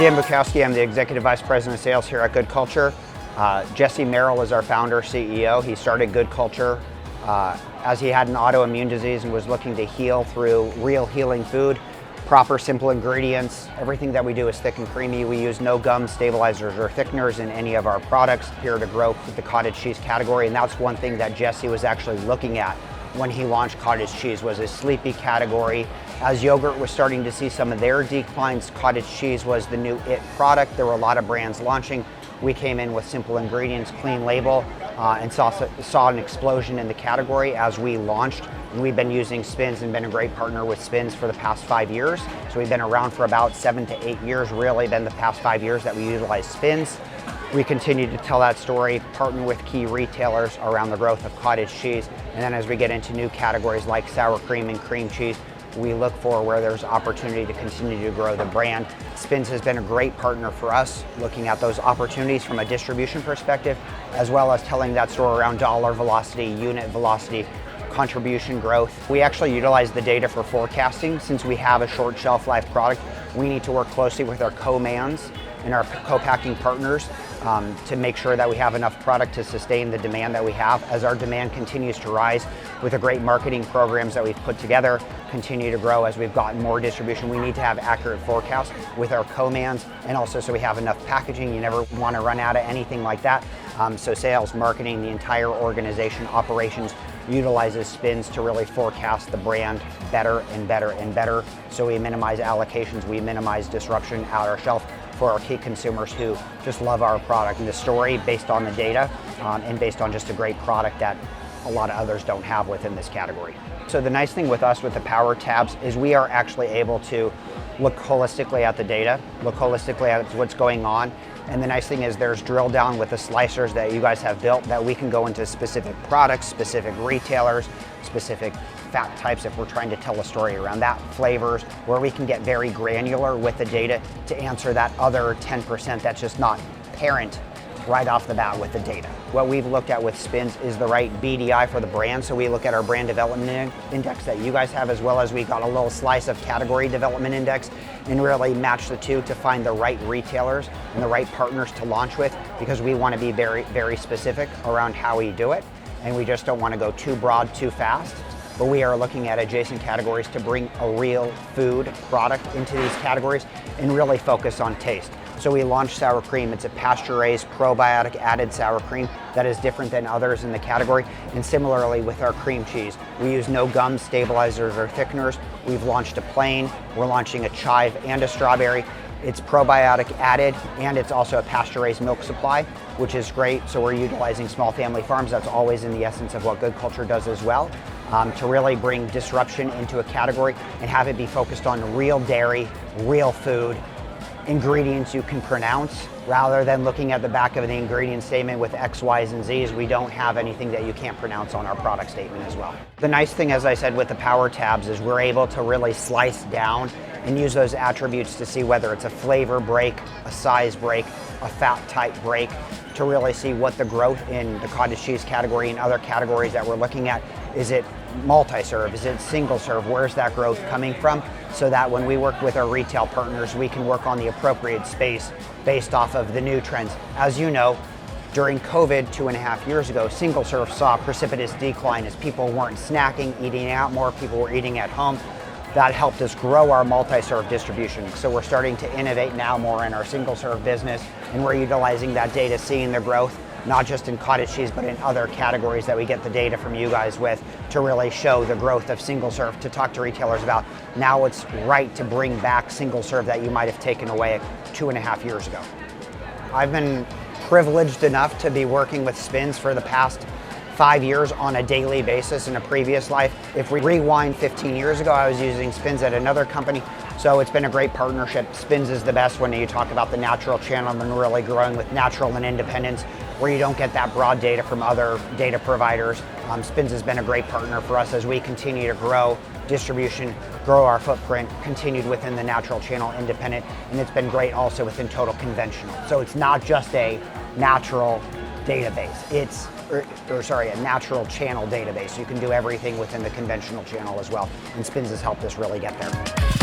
Dan Bukowski, I'm the Executive Vice President of Sales here at Good Culture. Jesse Merrill is our founder, CEO. He started Good Culture as he had an autoimmune disease and was looking to heal through real healing food, proper simple ingredients. Everything that we do is thick and creamy. We use no gums, stabilizers, or thickeners in any of our products here to grow the cottage cheese category, and that's one thing that Jesse was actually looking at when he launched cottage cheese, was a sleepy category. As yogurt was starting to see some of their declines, cottage cheese was the new it product. There were a lot of brands launching. We came in with simple ingredients, clean label, and saw an explosion in the category as we launched. And we've been using Spins and been a great partner with Spins for the past 5 years. So we've been around for about 7 to 8 years, really been the past 5 years that we utilize Spins. We continue to tell that story, partner with key retailers around the growth of cottage cheese. And then as we get into new categories like sour cream and cream cheese, we look for where there's opportunity to continue to grow the brand. Spins has been a great partner for us, looking at those opportunities from a distribution perspective, as well as telling that story around dollar velocity, unit velocity, contribution growth. We actually utilize the data for forecasting. Since we have a short shelf life product, we need to work closely with our co-mans and our co-packing partners to make sure that we have enough product to sustain the demand that we have. As our demand continues to rise with the great marketing programs that we've put together, continue to grow as we've gotten more distribution, we need to have accurate forecasts with our co-mans, and also so we have enough packaging. You never want to run out of anything like that. So sales, marketing, the entire organization, operations utilizes Spins to really forecast the brand better and better and better. So we minimize allocations, we minimize disruption out our shelf for our key consumers who just love our product and the story based on the data and based on just a great product that a lot of others don't have within this category. So the nice thing with us with the Power Tabs is we are actually able to look holistically at the data, look holistically at what's going on. And the nice thing is there's drill down with the slicers that you guys have built that we can go into specific products, specific retailers, specific fat types if we're trying to tell a story around that, flavors, where we can get very granular with the data to answer that other 10% that's just not apparent right off the bat with the data. What we've looked at with Spins is the right BDI for the brand. So we look at our brand development index that you guys have, as well as we got a little slice of category development index, and really match the two to find the right retailers and the right partners to launch with, because we want to be very, very specific around how we do it. And we just don't want to go too broad, too fast. But we are looking at adjacent categories to bring a real food product into these categories and really focus on taste. So we launched sour cream. It's a pasture-raised, probiotic added sour cream that is different than others in the category. And similarly with our cream cheese, we use no gums, stabilizers, or thickeners. We've launched a plain, we're launching a chive and a strawberry. It's probiotic added, and it's also a pasture-raised milk supply, which is great. So we're utilizing small family farms. That's always in the essence of what Good Culture does as well, to really bring disruption into a category and have it be focused on real dairy, real food, ingredients you can pronounce, rather than looking at the back of the ingredient statement with X, Y's, and Z's. We don't have anything that you can't pronounce on our product statement as well. The nice thing, as I said, with the Power Tabs is we're able to really slice down and use those attributes to see whether it's a flavor break, a size break, a fat type break, to really see what the growth in the cottage cheese category and other categories that we're looking at. Is it multi-serve? Is it single serve? Where's that growth coming from? So that when we work with our retail partners, we can work on the appropriate space based off of the new trends. As you know, during COVID 2.5 years ago, single serve saw a precipitous decline as people weren't snacking, eating out more, people were eating at home. That helped us grow our multi-serve distribution. So we're starting to innovate now more in our single serve business, and we're utilizing that data, seeing the growth, not just in cottage cheese, but in other categories that we get the data from you guys with, to really show the growth of single serve, to talk to retailers about now it's right to bring back single serve that you might have taken away 2.5 years ago. I've been privileged enough to be working with Spins for the past 5 years on a daily basis in a previous life. If we rewind 15 years ago, I was using Spins at another company. So it's been a great partnership. Spins is the best when you talk about the natural channel and really growing with natural and independence, where you don't get that broad data from other data providers. Spins has been a great partner for us as we continue to grow distribution, grow our footprint, continued within the natural channel independent, and it's been great also within total conventional. So it's not just a natural database, it's a natural channel database. You can do everything within the conventional channel as well, and Spins has helped us really get there.